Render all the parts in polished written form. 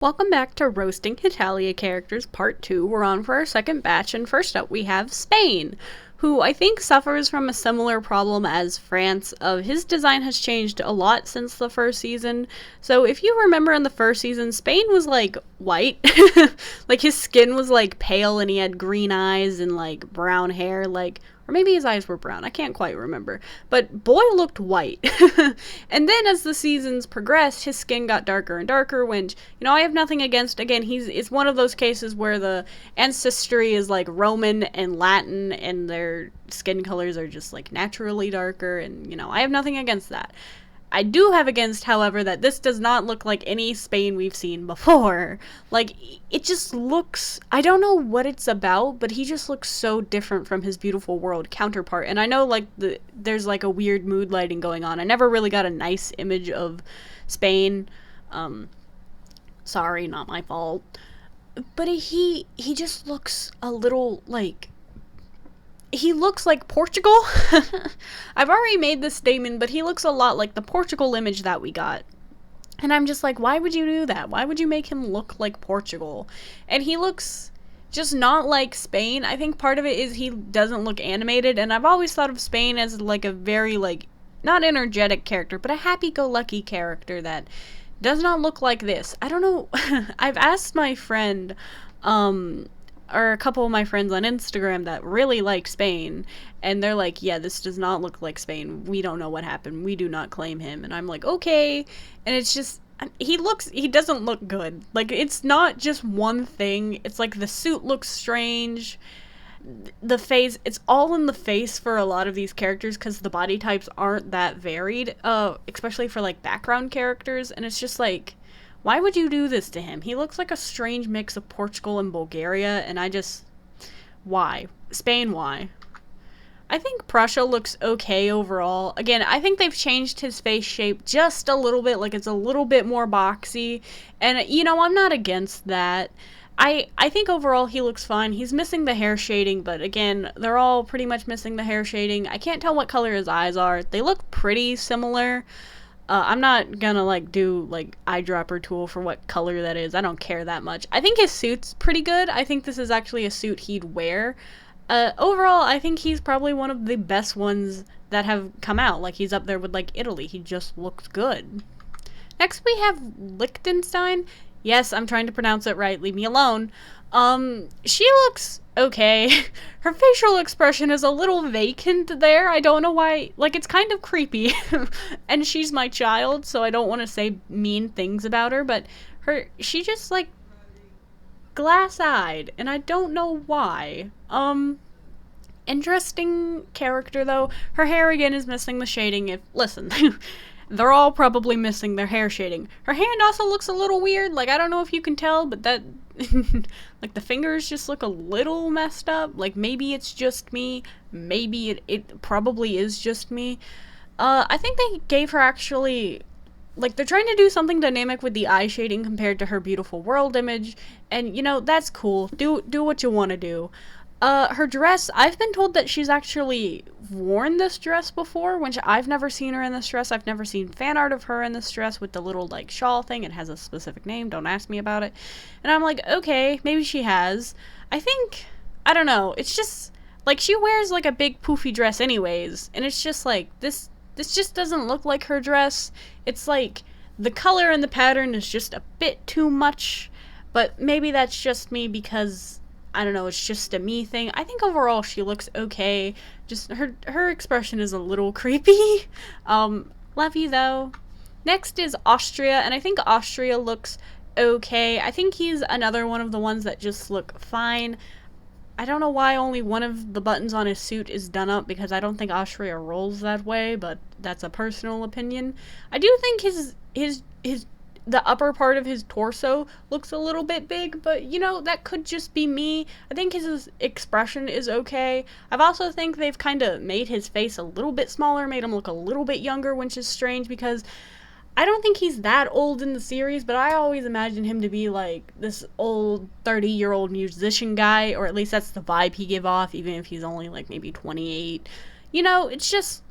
Welcome back to Roasting Hetalia Characters Part 2. We're on for our second batch, and first up we have Spain, who I think suffers from a similar problem as France. His design has changed a lot since the first season. So if you remember in the first season, Spain was like white. Like his skin was like pale and he had green eyes and like brown hair, or maybe his eyes were brown. I can't quite remember. But boy looked white. And then as the seasons progressed, his skin got darker and darker, which, I have nothing against. Again, it's one of those cases where the ancestry is like Roman and Latin and their skin colors are just like naturally darker, and, I have nothing against that. I do have against, however, that this does not look like any Spain we've seen before. Like, it just looks... I don't know what it's about, but he just looks so different from his beautiful world counterpart. And I know, there's, a weird mood lighting going on. I never really got a nice image of Spain. Sorry, not my fault. But he just looks a little, he looks like Portugal. I've already made this statement, but he looks a lot like the Portugal image that we got. And I'm just like, why would you do that? Why would you make him look like Portugal? And he looks just not like Spain. I think part of it is he doesn't look animated, and I've always thought of Spain as a very not energetic character, but a happy-go-lucky character that does not look like this. I don't know. I've asked my friend, or a couple of my friends on Instagram that really like Spain, and they're like, yeah, this does not look like Spain. We don't know what happened. We do not claim him. And I'm like, okay. And it's just, he doesn't look good. It's not just one thing. It's the suit looks strange. The face, it's all in the face for a lot of these characters because the body types aren't that varied, especially for background characters. And it's just why would you do this to him? He looks like a strange mix of Portugal and Bulgaria, and why? Spain, why? I think Prussia looks okay overall. Again, I think they've changed his face shape just a little bit, it's a little bit more boxy, and, I'm not against that. I think overall he looks fine. He's missing the hair shading, but again, they're all pretty much missing the hair shading. I can't tell what color his eyes are. They look pretty similar. I'm not gonna, do, eyedropper tool for what color that is. I don't care that much. I think his suit's pretty good. I think this is actually a suit he'd wear. Overall, I think he's probably one of the best ones that have come out. He's up there with, Italy. He just looks good. Next, we have Liechtenstein. Yes, I'm trying to pronounce it right. Leave me alone. She looks okay. Her facial expression is a little vacant there. I don't know why. It's kind of creepy. And she's my child, so I don't want to say mean things about her, but she just, glass-eyed, and I don't know why. Interesting character, though. Her hair, again, is missing the shading. Listen, they're all probably missing their hair shading. Her hand also looks a little weird. I don't know if you can tell, but that... the fingers just look a little messed up. Maybe it's just me. Maybe it probably is just me. I think they gave her actually... they're trying to do something dynamic with the eye shading compared to her beautiful world image. And, that's cool. Do what you want to do. Her dress, I've been told that she's actually worn this dress before, which I've never seen her in this dress. I've never seen fan art of her in this dress with the little, shawl thing. It has a specific name. Don't ask me about it. And I'm like, okay, maybe she has. I don't know. It's just, she wears, a big poofy dress anyways. And it's just, this just doesn't look like her dress. It's, the color and the pattern is just a bit too much. But maybe that's just me because... I don't know, it's just a me thing. I think overall she looks okay. Just her expression is a little creepy. Love you though. Next is Austria, and I think Austria looks okay. I think he's another one of the ones that just look fine. I don't know why only one of the buttons on his suit is done up, because I don't think Austria rolls that way, but that's a personal opinion. I do think the upper part of his torso looks a little bit big, but, that could just be me. I think his expression is okay. I've also think they've kind of made his face a little bit smaller, made him look a little bit younger, which is strange because I don't think he's that old in the series, but I always imagine him to be, this old 30-year-old musician guy, or at least that's the vibe he give off, even if he's only, maybe 28. It's just...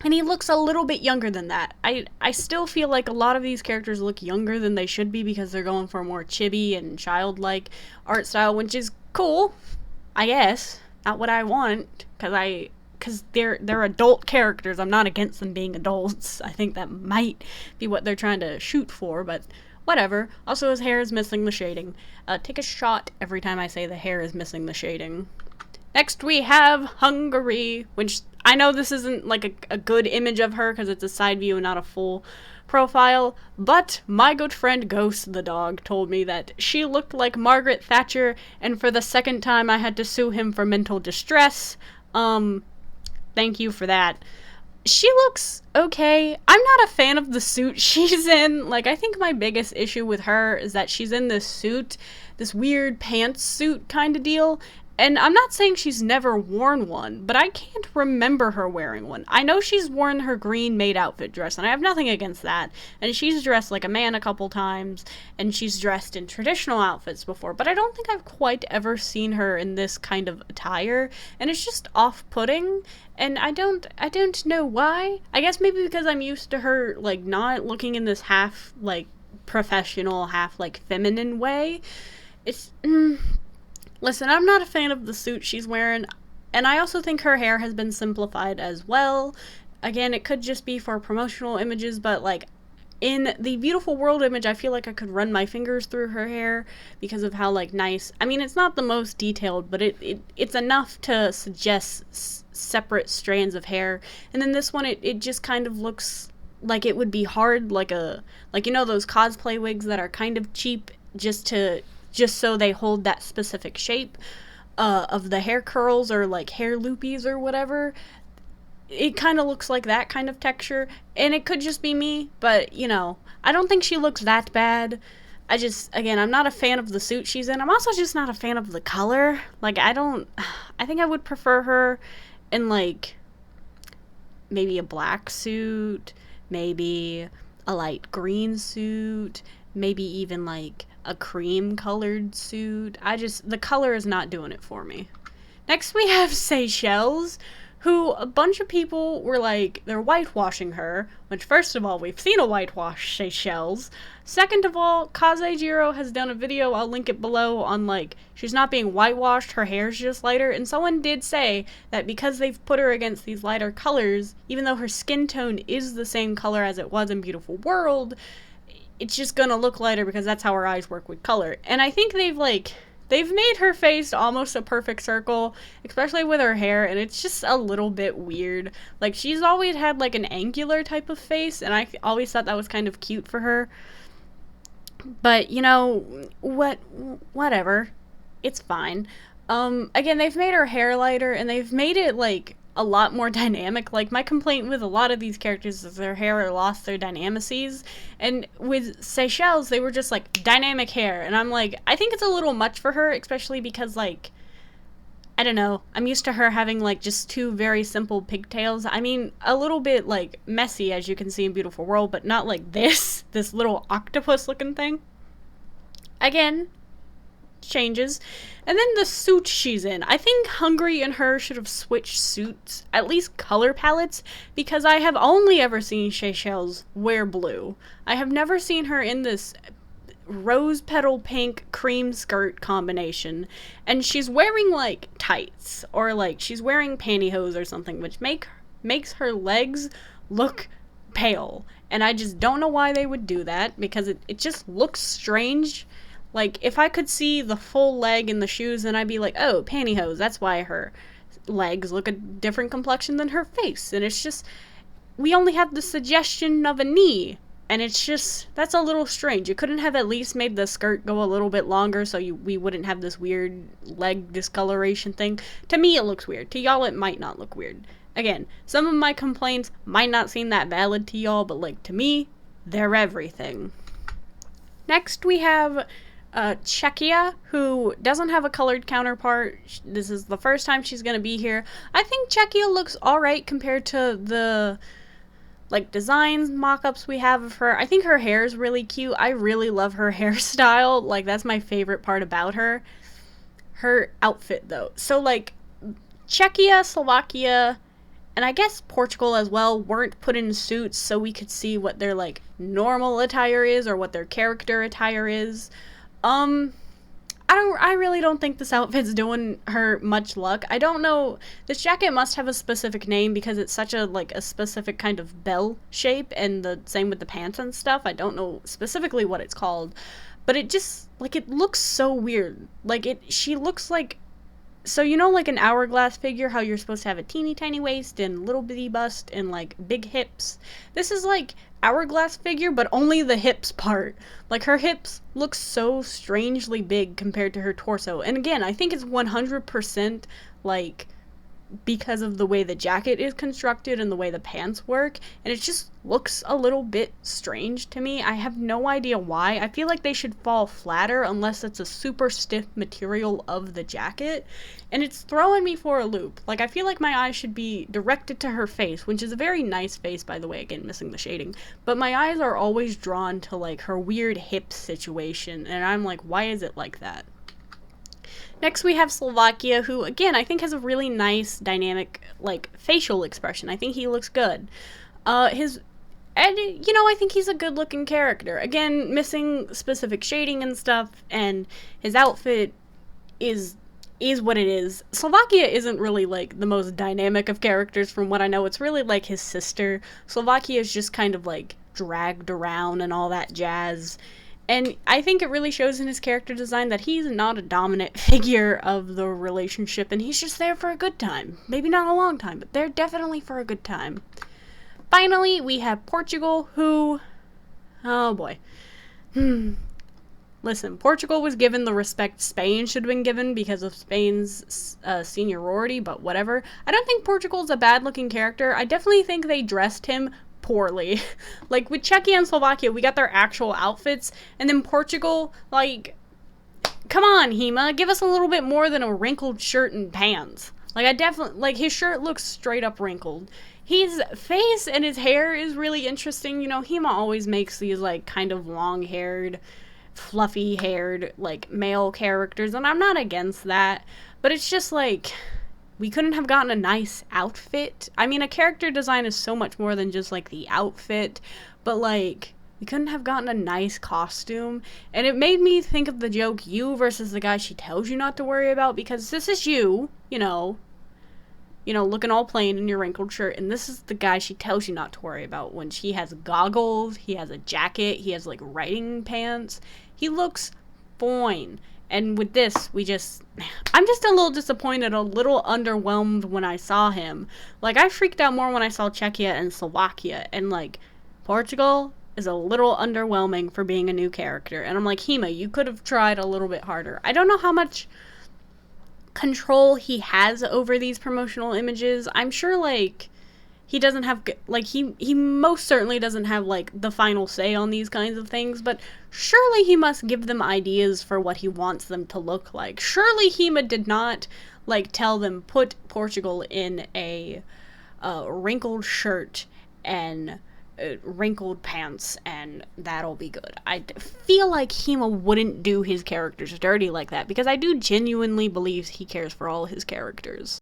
And he looks a little bit younger than that. I still feel like a lot of these characters look younger than they should be because they're going for a more chibi and childlike art style, which is cool, I guess. Not what I want, because they're adult characters. I'm not against them being adults. I think that might be what they're trying to shoot for, but whatever. Also, his hair is missing the shading. Take a shot every time I say the hair is missing the shading. Next, we have Hangary, which I know this isn't like a good image of her because it's a side view and not a full profile, but my good friend Ghost the dog told me that she looked like Margaret Thatcher, and for the second time I had to sue him for mental distress. Thank you for that. She looks okay. I'm not a fan of the suit she's in. Like, I think my biggest issue with her is that she's in this suit, this weird pantsuit kind of deal. And I'm not saying she's never worn one, but I can't remember her wearing one. I know she's worn her green maid outfit dress, and I have nothing against that. And she's dressed like a man a couple times, and she's dressed in traditional outfits before, but I don't think I've quite ever seen her in this kind of attire, and it's just off-putting, and I don't know why. I guess maybe because I'm used to her, like, not looking in this half, like, professional, half, like, feminine way. It's, Listen, I'm not a fan of the suit she's wearing, and I also think her hair has been simplified as well. Again, it could just be for promotional images, but, like, in the Beautiful World image, I feel like I could run my fingers through her hair because of how, like, nice... I mean, it's not the most detailed, but it's enough to suggest separate strands of hair. And then this one, it just kind of looks like it would be hard, like, you know, those cosplay wigs that are kind of cheap just so they hold that specific shape of the hair curls or, like, hair loopies or whatever. It kind of looks like that kind of texture, and it could just be me, but, you know, I don't think she looks that bad. Again, I'm not a fan of the suit she's in. I'm also just not a fan of the color. Like, I think I would prefer her in, like, maybe a black suit, maybe a light green suit, maybe even, like, a cream colored suit. The color is not doing it for me. Next we have Seychelles, who a bunch of people were like, they're whitewashing her, which first of all, we've seen a whitewash Seychelles. Second of all, Kazejiro has done a video, I'll link it below, on like, she's not being whitewashed, her hair's just lighter, and someone did say that because they've put her against these lighter colors, even though her skin tone is the same color as it was in Beautiful World, it's just gonna look lighter because that's how her eyes work with color. And I think they've made her face almost a perfect circle, especially with her hair, and it's just a little bit weird. Like, she's always had, like, an angular type of face, and I always thought that was kind of cute for her. But, you know, whatever. It's fine. Again, they've made her hair lighter, and they've made it, like, a lot more dynamic. Like, my complaint with a lot of these characters is their hair lost their dynamacies, and with Seychelles, they were just, like, dynamic hair, and I'm like, I think it's a little much for her, especially because, like, I don't know, I'm used to her having, like, just two very simple pigtails. I mean, a little bit, like, messy, as you can see in Beautiful World, but not like this little octopus-looking thing. Again, changes. And then the suit she's in. I think Hungary and her should have switched suits, at least color palettes, because I have only ever seen Seychelles wear blue. I have never seen her in this rose petal pink cream skirt combination, and she's wearing, like, tights, or, like, she's wearing pantyhose or something, which makes her legs look pale, and I just don't know why they would do that, because it just looks strange. Like, if I could see the full leg in the shoes, then I'd be like, oh, pantyhose, that's why her legs look a different complexion than her face. And it's just, we only have the suggestion of a knee, and it's just, that's a little strange. You couldn't have at least made the skirt go a little bit longer so we wouldn't have this weird leg discoloration thing. To me, it looks weird. To y'all, it might not look weird. Again, some of my complaints might not seem that valid to y'all, but, like, to me, they're everything. Next, we have Czechia, who doesn't have a colored counterpart. This is the first time she's gonna be here. I think Czechia looks alright compared to the, like, designs, mock-ups we have of her. I think her hair is really cute. I really love her hairstyle. Like, that's my favorite part about her. Her outfit, though. So, like, Czechia, Slovakia, and I guess Portugal as well, weren't put in suits so we could see what their, like, normal attire is or what their character attire is. Um, I really don't think this outfit's doing her much luck. I don't know. This jacket must have a specific name because it's such a, like, a specific kind of bell shape, and the same with the pants and stuff. I don't know specifically what it's called, but it just, like, it looks so weird. Like, she looks like, so you know, like an hourglass figure, how you're supposed to have a teeny tiny waist and little bitty bust and like big hips. This is like hourglass figure, but only the hips part. Like, her hips look so strangely big compared to her torso. And again, I think it's 100% like because of the way the jacket is constructed and the way the pants work, and it just looks a little bit strange to me. I have no idea why. I feel like they should fall flatter unless it's a super stiff material of the jacket, and it's throwing me for a loop. Like, I feel like my eyes should be directed to her face, which is a very nice face, by the way, again, missing the shading, but my eyes are always drawn to, like, her weird hip situation, and I'm like, why is it like that? Next, we have Slovakia, who, again, I think has a really nice, dynamic, like, facial expression. I think he looks good. I think he's a good-looking character. Again, missing specific shading and stuff, and his outfit is what it is. Slovakia isn't really, like, the most dynamic of characters from what I know. It's really, like, his sister. Slovakia is just kind of, like, dragged around and all that jazz. And I think it really shows in his character design that he's not a dominant figure of the relationship, and he's just there for a good time. Maybe not a long time, but they're definitely for a good time. Finally, we have Portugal, who... oh boy. Listen, Portugal was given the respect Spain should have been given because of Spain's seniority, but whatever. I don't think Portugal's a bad-looking character. I definitely think they dressed him poorly. Like, with Czechia and Slovakia, we got their actual outfits, and then Portugal, like, come on, Hema, give us a little bit more than a wrinkled shirt and pants. Like, I definitely, like, his shirt looks straight up wrinkled. His face and his hair is really interesting. You know, Hema always makes these, like, kind of long-haired, fluffy-haired, like, male characters, and I'm not against that, but it's just, like, we couldn't have gotten a nice outfit. I mean, a character design is so much more than just, like, the outfit, but, like, we couldn't have gotten a nice costume. And it made me think of the joke, you versus the guy she tells you not to worry about, because this is you, you know, looking all plain in your wrinkled shirt, and this is the guy she tells you not to worry about when she has goggles, he has a jacket, he has, like, riding pants. He looks fine. And with this, I'm just a little disappointed, a little underwhelmed when I saw him. Like, I freaked out more when I saw Czechia and Slovakia, and, like, Portugal is a little underwhelming for being a new character. And I'm like, Hema, you could have tried a little bit harder. I don't know how much control he has over these promotional images. I'm sure, like, he doesn't have, like, he most certainly doesn't have, like, the final say on these kinds of things, but surely he must give them ideas for what he wants them to look like. Surely Hema did not, like, tell them, put Portugal in a wrinkled shirt and wrinkled pants, and that'll be good. I feel like Hema wouldn't do his characters dirty like that, because I do genuinely believe he cares for all his characters.